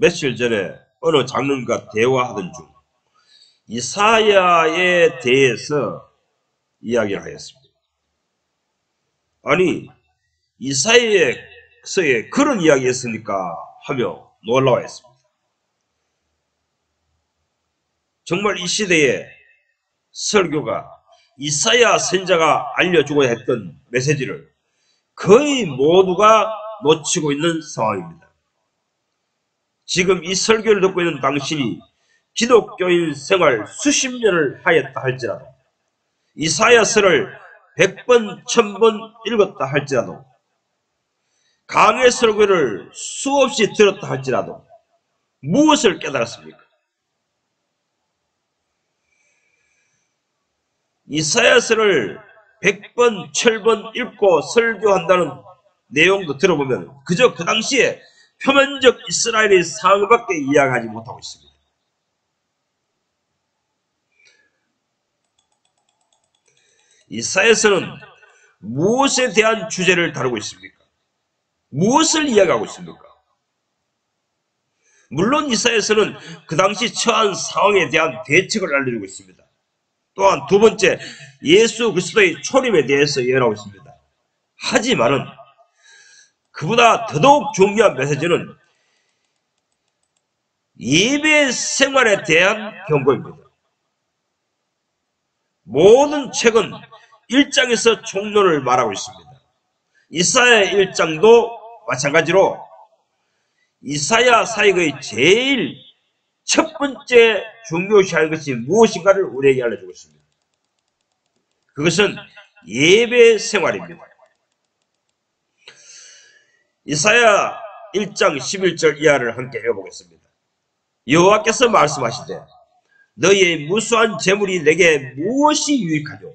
며칠 전에 어느 장로님과 대화하던 중 이사야에 대해서 이야기를 하였습니다. 아니, 이사야서에 그런 이야기했습니까? 하며 놀라워했습니다. 정말 이 시대에 설교가 이사야 선지자가 알려주고 했던 메시지를 거의 모두가 놓치고 있는 상황입니다. 지금 이 설교를 듣고 있는 당신이 기독교인 생활 수십 년을 하였다 할지라도, 이사야서를 100번, 1000번 읽었다 할지라도, 강해 설교를 수없이 들었다 할지라도 무엇을 깨달았습니까? 이사야서를 100번, 1000번 읽고 설교한다는 내용도 들어보면 그저 그 당시에 표면적 이스라엘의 상황밖에 이야기하지 못하고 있습니다. 이사야서는 무엇에 대한 주제를 다루고 있습니까? 무엇을 이야기하고 있습니까? 물론 이사야서는 그 당시 처한 상황에 대한 대책을 알려주고 있습니다. 또한 두 번째, 예수 그리스도의 초림에 대해서 예언하고 있습니다. 하지만은 그보다 더더욱 중요한 메시지는 예배 생활에 대한 경고입니다. 모든 책은 1장에서 총론을 말하고 있습니다. 이사야 1장도 마찬가지로 이사야 사역의 제일 첫 번째 중요시하는 것이 무엇인가를 우리에게 알려주고 있습니다. 그것은 예배 생활입니다. 이사야 1장 11절 이하를 함께 읽어보겠습니다. 여호와께서 말씀하시되 너희의 무수한 재물이 내게 무엇이 유익하뇨?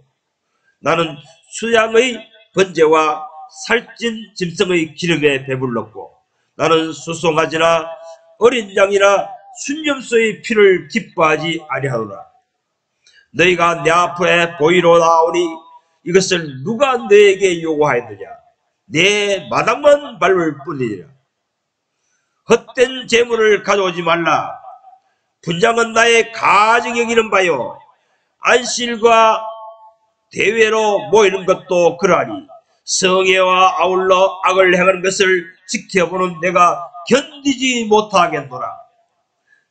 나는 수양의 번제와 살찐 짐승의 기름에 배불렀고 나는 수송아지나 어린 양이나 순념소의 피를 기뻐하지 아니하노라. 너희가 내 앞에 보이러 나오니 이것을 누가 너에게 요구하였느냐? 내 마당만 밟을 뿐이니라. 헛된 재물을 가져오지 말라. 분향은 나의 가증 여기는 바요. 안식일과 대회로 모이는 것도 그러하니 성회와 아울러 악을 행하는 것을 지켜보는 내가 견디지 못하겠노라.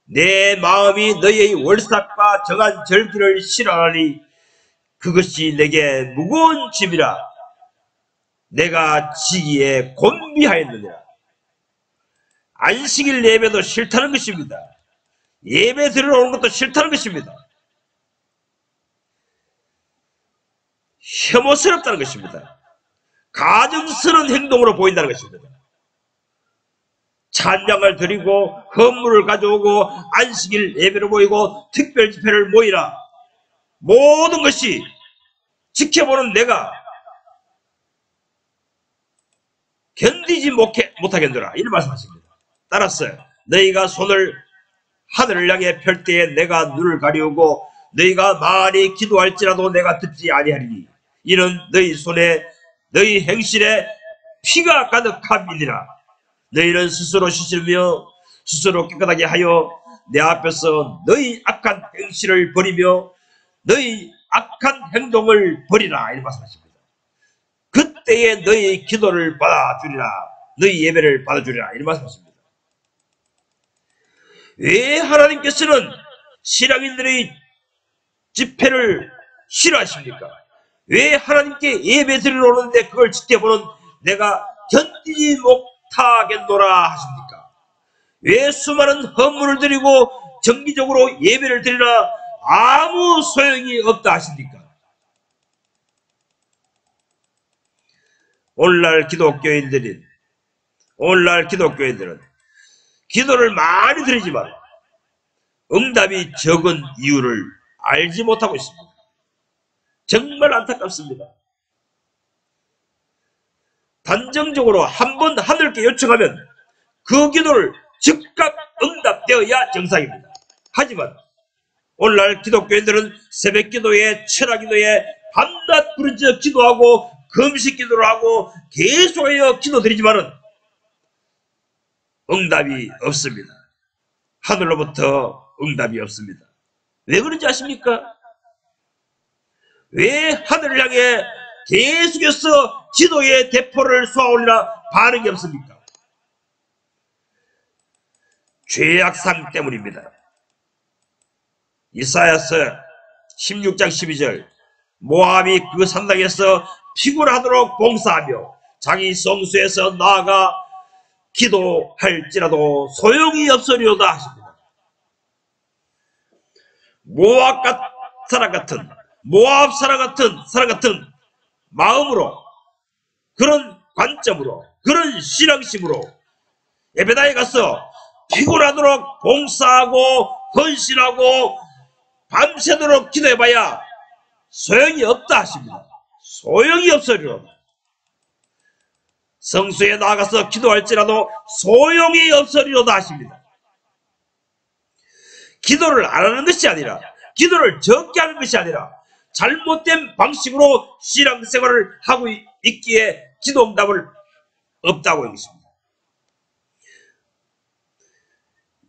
내 마음이 너희의 월삭과 정한 절기를 싫어하니 그것이 내게 무거운 짐이라. 내가 지기에 곤비하였느니라. 안식일 예배도 싫다는 것입니다. 예배 들으러 오는 것도 싫다는 것입니다. 혐오스럽다는 것입니다. 가증스러운 행동으로 보인다는 것입니다. 찬양을 드리고 헌물을 가져오고 안식일 예배를 모이고 특별 집회를 모이라. 모든 것이 지켜보는 내가 견디지 못하겠노라. 이런 말씀하십니다. 따라서 너희가 손을 하늘을 향해 펼 때에 내가 눈을 가리우고 너희가 많이 기도할지라도 내가 듣지 아니하리니 이는 너희 손에 너희 행실에 피가 가득함이니라. 너희는 스스로 씻으며 스스로 깨끗하게 하여 내 앞에서 너희 악한 행실을 버리며 너희 악한 행동을 버리라. 이런 말씀하십니다. 그때에 너희 기도를 받아주리라. 너희 예배를 받아주리라. 이런 말씀하십니다. 왜 하나님께서는 신앙인들의 집회를 싫어하십니까? 왜 하나님께 예배 드리러 오는데 그걸 지켜보는 내가 견디지 못하겠노라 하십니까? 왜 수많은 헌물을 드리고 정기적으로 예배를 드리나 아무 소용이 없다 하십니까? 오늘날 기독교인들은 기도를 많이 드리지만 응답이 적은 이유를 알지 못하고 있습니다. 정말 안타깝습니다. 단정적으로 한번 하늘께 요청하면 그 기도를 즉각 응답되어야 정상입니다. 하지만 오늘날 기독교인들은 새벽 기도에 철학 기도에 밤낮 부르짖어 기도하고 금식 기도를 하고 계속하여 기도드리지만은 응답이 없습니다. 하늘로부터 응답이 없습니다. 왜 그런지 아십니까? 왜 하늘을 향해 계속해서 기도의 대포를 쏘아올리나 반응이 없습니까? 죄악상 때문입니다. 이사야서 16장 12절 모압이 그 산당에서 피곤하도록 봉사하며 자기 성소에서 나아가 기도할지라도 소용이 없으리로다 하십니다. 모압 사람 같은 마음으로, 그런 관점으로, 그런 신앙심으로 에베다에 가서 피곤하도록 봉사하고 헌신하고 밤새도록 기도해봐야 소용이 없다 하십니다. 소용이 없으리로다. 성수에 나가서 기도할지라도 소용이 없으리로다 하십니다. 기도를 안 하는 것이 아니라, 기도를 적게 하는 것이 아니라 잘못된 방식으로 신앙생활을 하고 있기에 기도 응답을 없다고 하겠습니다.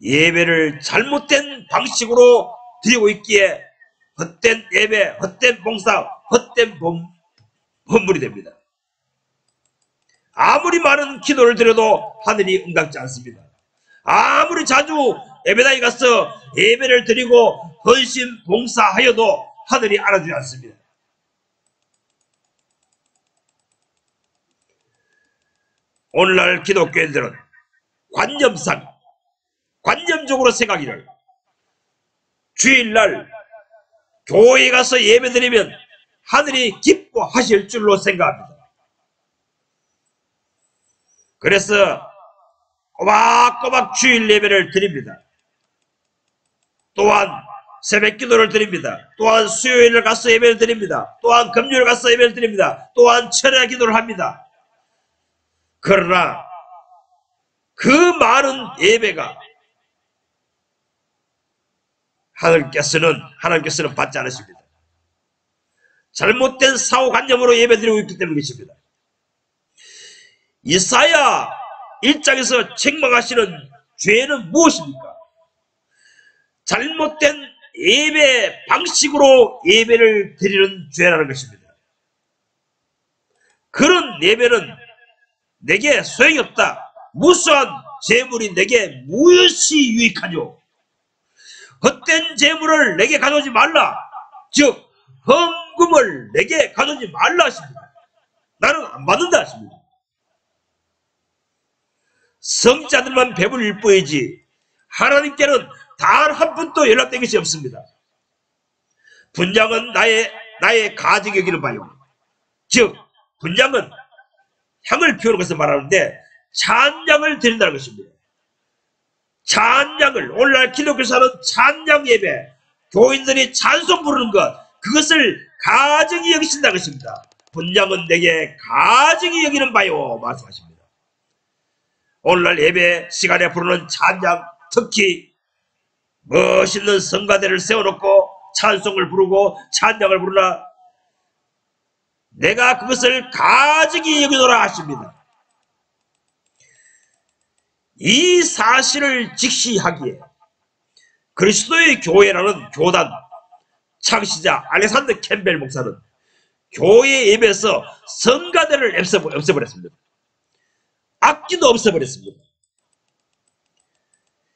예배를 잘못된 방식으로 드리고 있기에 헛된 예배, 헛된 봉사, 헛된 헌물이 됩니다. 아무리 많은 기도를 드려도 하늘이 응답지 않습니다. 아무리 자주 예배당에 가서 예배를 드리고 헌신 봉사하여도 하늘이 알아주지 않습니다. 오늘날 기독교인들은 관념적으로 생각이를 주일날 교회에 가서 예배드리면 하늘이 기뻐하실 줄로 생각합니다. 그래서 꼬박꼬박 주일 예배를 드립니다. 또한 새벽 기도를 드립니다. 또한 수요일을 가서 예배를 드립니다. 또한 금요일 가서 예배를 드립니다. 또한 철야 기도를 합니다. 그러나 그 많은 예배가 하나님께서는 받지 않으십니다. 잘못된 사고관념으로 예배드리고 있기 때문이십니다. 이사야 1장에서 책망하시는 죄는 무엇입니까? 잘못된 예배 방식으로 예배를 드리는 죄라는 것입니다. 그런 예배는 내게 소용이 없다. 무수한 재물이 내게 무엇이 유익하뇨? 헛된 재물을 내게 가져오지 말라. 즉 헌금을 내게 가져오지 말라 하십니다. 나는 안 받는다 하십니다. 성자들만 배불릴 뿐이지 하나님께는 단 한 분도 연락된 것이 없습니다. 분향은 나의 가증 여기는 바요. 즉 분향은 향을 피우는 것을 말하는데 찬양을 드린다는 것입니다. 찬양을, 오늘날 기독교사는 찬양 예배, 교인들이 찬송 부르는 것, 그것을 가증히 여기신다는 것입니다. 분향은 내게 가증히 여기는 바요 말씀하십니다. 오늘날 예배 시간에 부르는 찬양, 특히 멋있는 성가대를 세워놓고 찬송을 부르고 찬양을 부르나 내가 그것을 가증히 여기노라 하십니다. 이 사실을 직시하기에 그리스도의 교회라는 교단 창시자 알렉산더 캠벨 목사는 교회 예배에서 성가대를 없애버렸습니다. 악기도 없애버렸습니다.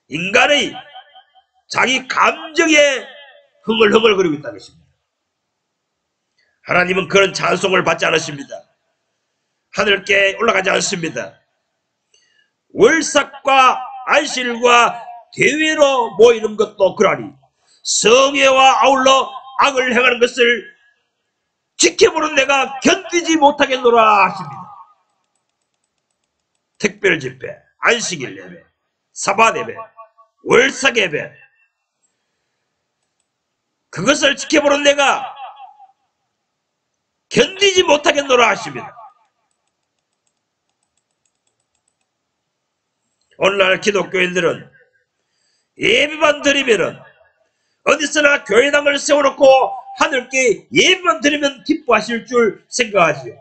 인간의 자기 감정에 흥얼흥얼거리고 있다는 것입니다. 하나님은 그런 찬송을 받지 않으십니다. 하늘께 올라가지 않습니다. 월삭과 안식일과 대회로 모이는 것도 그러하니 성회와 아울러 악을 행하는 것을 지켜보는 내가 견디지 못하겠노라 하십니다. 특별집회, 안식일 예배, 사bat 예배, 월삭 예배, 그것을 지켜보는 내가 견디지 못하겠노라 하십니다. 오늘날 기독교인들은 예배만 드리면은 어디서나 교회당을 세워놓고 하늘께 예배만 드리면 기뻐하실 줄 생각하지요.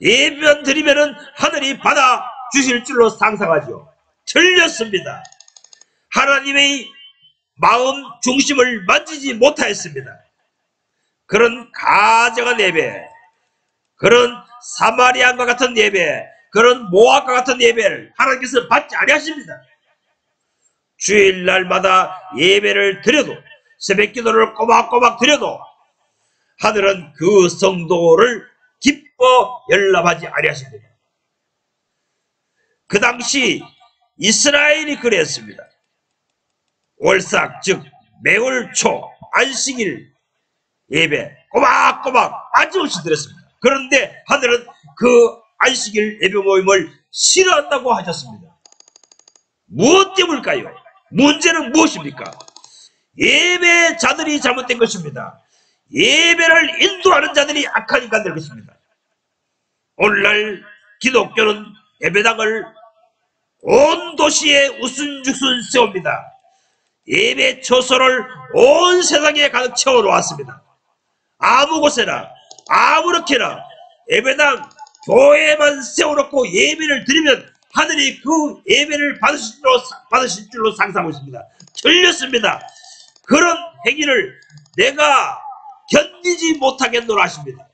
예배만 드리면은 하늘이 받아 주실 줄로 상상하죠. 틀렸습니다. 하나님의 마음 중심을 만지지 못하였습니다. 그런 가정한 예배, 그런 사마리아인과 같은 예배, 그런 모압과 같은 예배를 하나님께서 받지 아니하십니다. 주일날마다 예배를 드려도, 새벽기도를 꼬박꼬박 드려도 하늘은 그 성도를 기뻐 연락하지 아니하십니다. 그 당시 이스라엘이 그랬습니다. 월삭 즉 매월 초 안식일 예배 꼬박꼬박 빠짐없이 드렸습니다. 그런데 하늘은 그 안식일 예배 모임을 싫어한다고 하셨습니다. 무엇 때문일까요? 문제는 무엇입니까? 예배자들이 잘못된 것입니다. 예배를 인도하는 자들이 악한 인간들 것입니다. 오늘날 기독교는 예배당을 온 도시에 우순죽순 세웁니다. 예배 처소를 온 세상에 가득 채워놓았습니다. 아무 곳에나 아무렇게나 예배당 교회만 세워놓고 예배를 드리면 하늘이 그 예배를 받으실 줄로 상상하고 있습니다. 틀렸습니다. 그런 행위를 내가 견디지 못하겠노라 하십니다.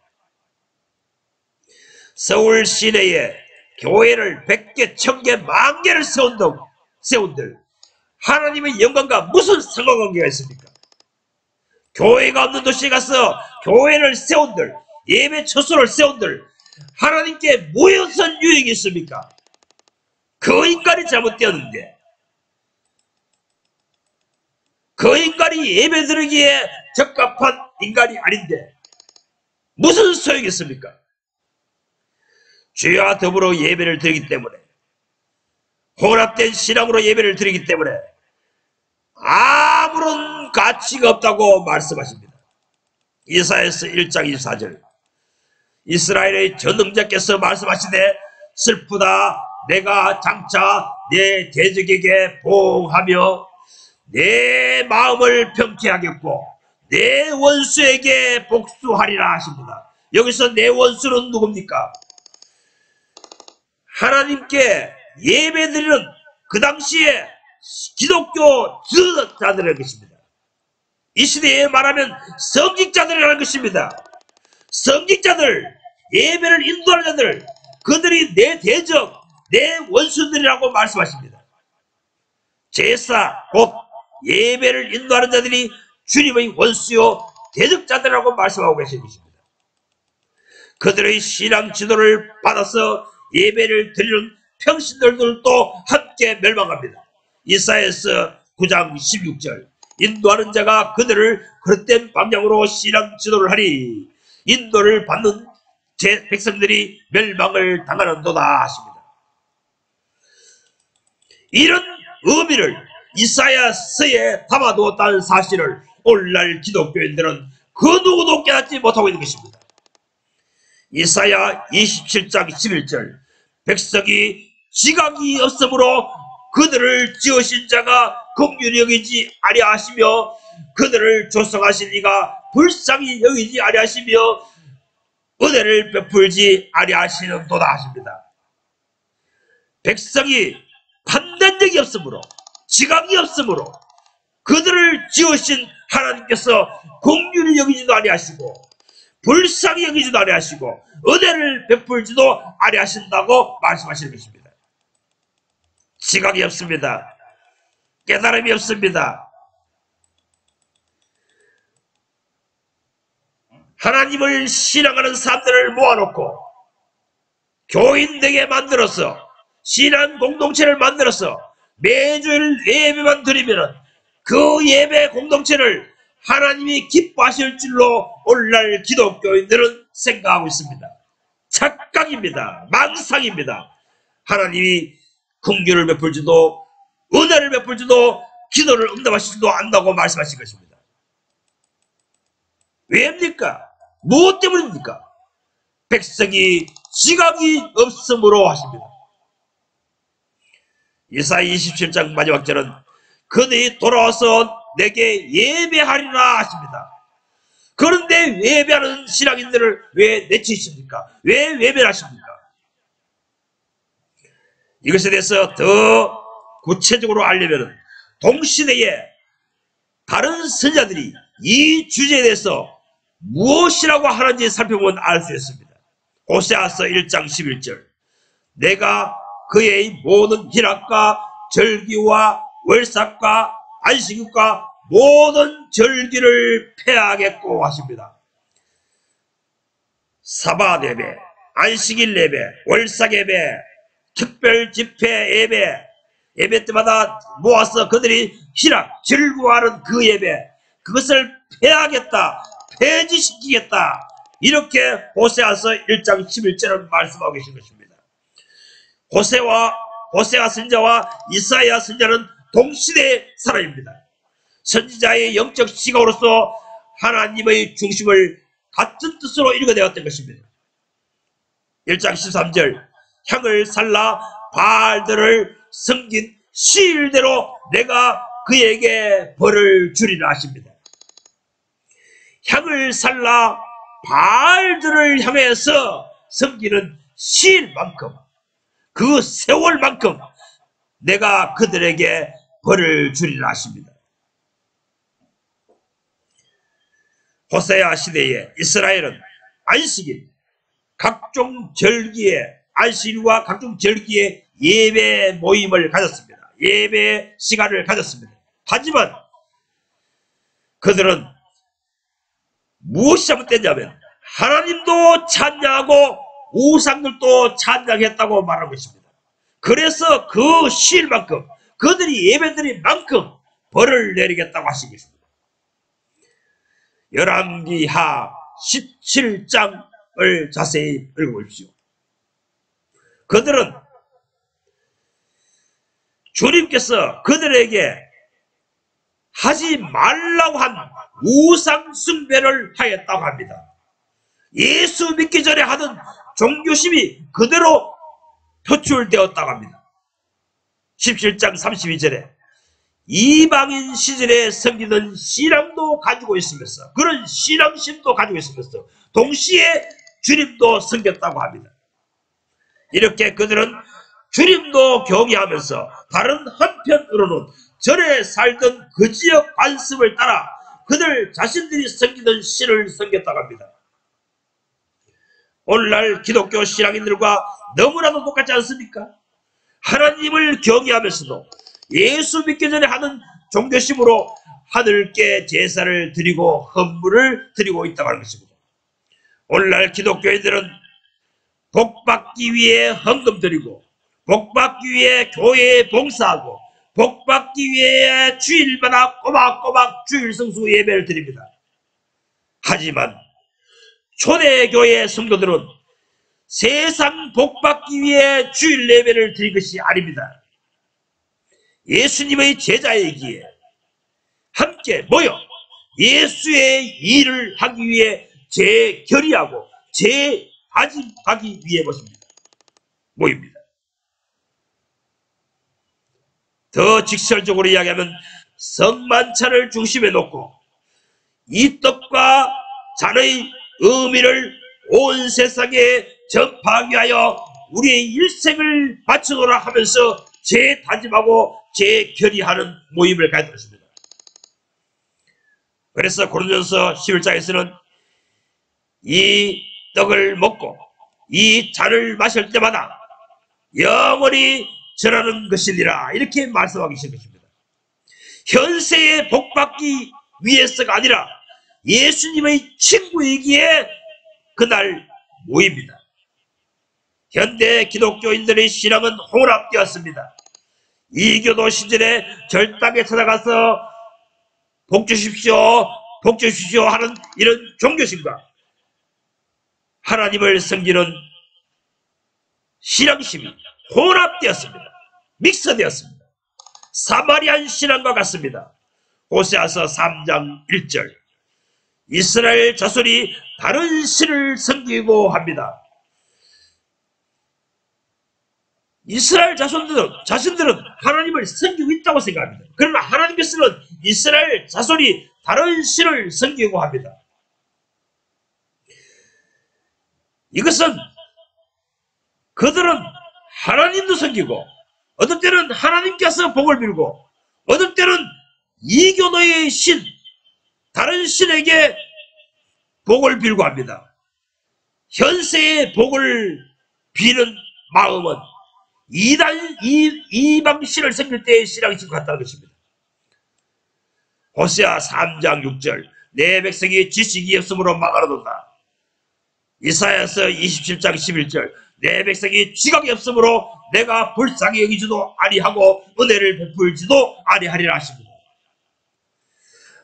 서울 시내에 교회를 100개, 1000개, 10,000개를 세운들 하나님의 영광과 무슨 상관관계가 있습니까? 교회가 없는 도시에 가서 교회를 세운들, 예배 처소를 세운들 하나님께 무슨 유익이 있습니까? 그 인간이 잘못되었는데, 그 인간이 예배 드리기에 적합한 인간이 아닌데 무슨 소용이 있습니까? 주와 더불어 예배를 드리기 때문에, 혼합된 신앙으로 예배를 드리기 때문에 아무런 가치가 없다고 말씀하십니다. 이사야서 1장 24절 이스라엘의 전능자께서 말씀하시되 슬프다 내가 장차 내 대적에게 보응하며 내 마음을 평케하겠고 내 원수에게 복수하리라 하십니다. 여기서 내 원수는 누굽니까? 하나님께 예배드리는 그 당시에 기독교 지도자들이라는 것입니다. 이 시대에 말하면 성직자들이라는 것입니다. 성직자들, 예배를 인도하는 자들, 그들이 내 대적, 내 원수들이라고 말씀하십니다. 제사, 곧 예배를 인도하는 자들이 주님의 원수요 대적자들이라고 말씀하고 계신 것입니다. 그들의 신앙 지도를 받아서 예배를 드리는 평신들도 함께 멸망합니다. 이사야서 9장 16절 인도하는 자가 그들을 그릇된 방향으로 신앙 지도를 하니 인도를 받는 제 백성들이 멸망을 당하는도다 하십니다. 이런 의미를 이사야서에 담아두었다는 사실을 오늘날 기독교인들은 그 누구도 깨닫지 못하고 있는 것입니다. 이사야 27장 11절 백성이 지각이 없으므로 그들을 지으신 자가 긍휼히 여기지 아니하시며 그들을 조성하신 이가 불쌍히 여기지 아니하시며 은혜를 베풀지 아니하시는도다 하십니다. 백성이 판단력이 없으므로 지각이 없으므로 그들을 지으신 하나님께서 긍휼히 여기지도 아니하시고 불쌍히 여기지도 아니하시고 은혜를 베풀지도 아니하신다고 말씀하시는 것입니다. 지각이 없습니다. 깨달음이 없습니다. 하나님을 신앙하는 사람들을 모아놓고 교인 되게 만들어서 신앙 공동체를 만들어서 매주일 예배만 드리면 그 예배 공동체를 하나님이 기뻐하실 줄로 오늘날 기독교인들은 생각하고 있습니다. 착각입니다. 망상입니다. 하나님이 긍휼을 베풀지도 은혜를 베풀지도 기도를 응답하시지도 않는다고 말씀하신 것입니다. 왜입니까? 무엇 때문입니까? 백성이 지각이 없으므로 하십니다. 이사야 27장 마지막 절은 그들이 돌아와서 내게 예배하리라 하십니다. 그런데 예배하는 신앙인들을 왜 내치십니까? 왜 예배를 하십니까? 이것에 대해서 더 구체적으로 알려면 동시대에 다른 선자들이 이 주제에 대해서 무엇이라고 하는지 살펴보면 알 수 있습니다. 호세아서 1장 11절 내가 그의 모든 희락과 절기와 월삭과 안식일과 모든 절기를 폐하겠고 하십니다. 사bat 예배, 안식일 예배, 월삭 예배, 특별 집회 예배 때마다 모아서 그들이 희락, 즐거워하는 그 예배, 그것을 폐하겠다, 폐지시키겠다. 이렇게 호세아서 1장 11절을 말씀하고 계신 것입니다. 호세아 선지자와 이사야 선지자는 동시대의 사람입니다. 선지자의 영적 시각으로서 하나님의 중심을 같은 뜻으로 읽어내었던 것입니다. 1장 13절 향을 살라 바알들을 섬긴 시일대로 내가 그에게 벌을 주리라 하십니다. 향을 살라 바알들을 향해서 섬기는 시일만큼 그 세월만큼 내가 그들에게 벌을 주리라 하십니다. 호세아 시대에 이스라엘은 안식일, 각종 절기에 안식일과 각종 절기에 예배 모임을 가졌습니다. 예배 시간을 가졌습니다. 하지만 그들은 무엇이 잘못됐냐면 하나님도 찬양하고 우상들도 찬양했다고 말한 것입니다. 그래서 그 시일만큼 그들이 예배드린 만큼 벌을 내리겠다고 하신 것입니다. 열왕기하 17장을 자세히 읽어보십시오. 그들은 주님께서 그들에게 하지 말라고 한 우상 숭배를 하였다고 합니다. 예수 믿기 전에 하던 종교심이 그대로 표출되었다고 합니다. 17장 32절에 이방인 시절에 섬기는 신앙도 가지고 있으면서 그런 신앙심도 가지고 있으면서 동시에 주님도 섬겼다고 합니다. 이렇게 그들은 주님도 경외하면서 다른 한편으로는 전에 살던 그 지역 관습을 따라 그들 자신들이 섬기던 신을 섬겼다고 합니다. 오늘날 기독교 신앙인들과 너무나도 똑같지 않습니까? 하나님을 경외하면서도 예수 믿기 전에 하는 종교심으로 하늘께 제사를 드리고 헌물을 드리고 있다고 하는 것입니다. 오늘날 기독교인들은 복받기 위해 헌금 드리고 복받기 위해 교회에 봉사하고 복받기 위해 주일마다 꼬박꼬박 주일 성수 예배를 드립니다. 하지만 초대교회 성도들은 세상 복받기 위해 주일 예배를 드린 것이 아닙니다. 예수님의 제자이기에 함께 모여 예수의 일을 하기 위해 재결의하고 재다짐하기 위해 모입니다. 더 직설적으로 이야기하면 성만찬을 중심에 놓고 이 떡과 잔의 의미를 온 세상에 전파하기 위하여 우리의 일생을 바치노라 하면서 재다짐하고 재결의하는 모임을 가졌던 것입니다. 그래서 고린도전서 11장에서는 이 떡을 먹고 이 잔을 마실 때마다 영원히 전하는 것이니라 이렇게 말씀하기 시작한 것입니다. 현세의 복받기 위해서가 아니라 예수님의 친구이기에 그날 모입니다. 현대 기독교인들의 신앙은 혼합되었습니다. 이교도 시절에 절당에 찾아가서 복 주십시오 하는 이런 종교심과 하나님을 섬기는 신앙심이 혼합되었습니다. 믹스되었습니다. 사마리안 신앙과 같습니다. 호세아서 3장 1절 이스라엘 자손이 다른 신을 섬기고 합니다. 이스라엘 자신들은 하나님을 섬기고 있다고 생각합니다. 그러나 하나님께서는 이스라엘 자손이 다른 신을 섬기고 합니다. 이것은 그들은 하나님도 섬기고 어떤 때는 하나님께서 복을 빌고 어느 때는 이교도의 신, 다른 신에게 복을 빌고 합니다. 현세의 복을 비는 마음은 이방신을 섬길 때의 신앙심 같다는 것입니다. 호세아 3장 6절 내 백성이 지식이 없으므로 망하노도다. 이사야서 27장 11절 내 백성이 지각이 없으므로 내가 불쌍히 여기지도 아니하고 은혜를 베풀지도 아니하리라 하십니다.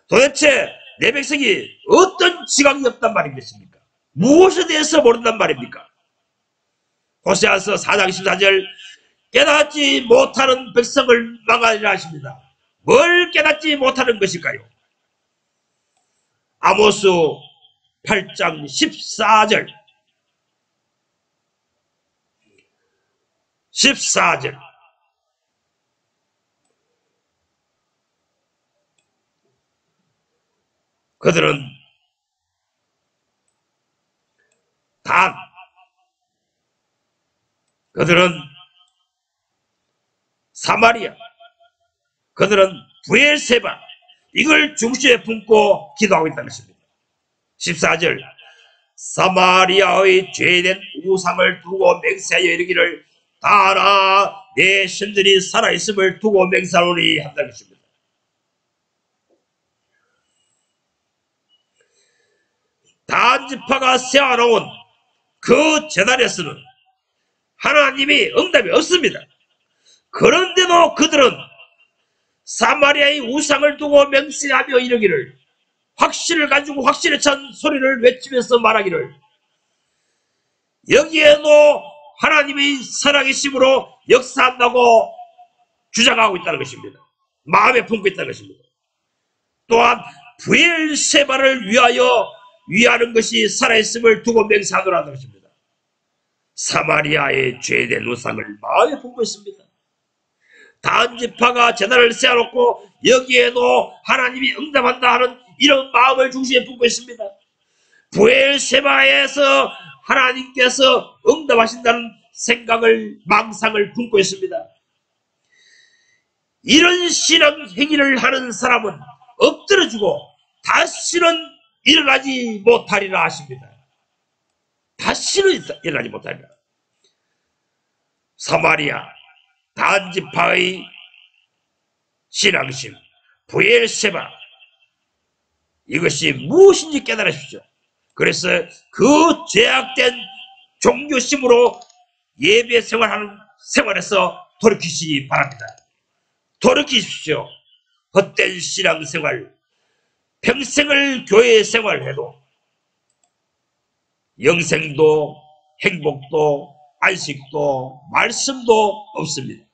도대체 내 백성이 어떤 지각이 없단 말이겠습니까? 무엇에 대해서 모른단 말입니까? 호세아서 4장 14절 깨닫지 못하는 백성을 망하리라 하십니다. 뭘 깨닫지 못하는 것일까요? 아모스 8장 14절 14절 그들은 단 그들은 사마리아 그들은 브엘세바 이걸 중심에 품고 기도하고 있다는 것입니다. 14절 사마리아의 죄된 우상을 두고 맹세하여 이르기를 다나 내 신들이 살아있음을 두고 맹세하노니 한다는 것입니다. 단 지파가 세워놓은 그 제단에서는 하나님이 응답이 없습니다. 그런데도 그들은 사마리아의 우상을 두고 맹세하며 이르기를 확신을 가지고 확신에 찬 소리를 외치면서 말하기를 여기에도 하나님의 살아계심으로 역사한다고 주장하고 있다는 것입니다. 마음에 품고 있다는 것입니다. 또한 브엘세바를 위하는 것이 살아있음을 두고 맹세하노라는 것입니다. 사마리아의 죄된 우상을 마음에 품고 있습니다. 단지파가 제단을 세워놓고 여기에도 하나님이 응답한다 하는 이런 마음을 중심에 품고 있습니다. 브엘세바에서 하나님께서 응답하신다는 생각을 망상을 품고 있습니다. 이런 신앙 행위를 하는 사람은 엎드려지고 다시는 일어나지 못하리라 하십니다. 다시는 일어나지 못하리라. 사마리아 단지파의 신앙심 브엘세바 이것이 무엇인지 깨달으십시오. 그래서 그 죄악된 종교심으로 예배 생활하는 생활에서 돌이키시기 바랍니다. 돌이키십시오. 헛된 신앙생활 평생을 교회 생활해도 영생도 행복도 안식도 말씀도 없습니다.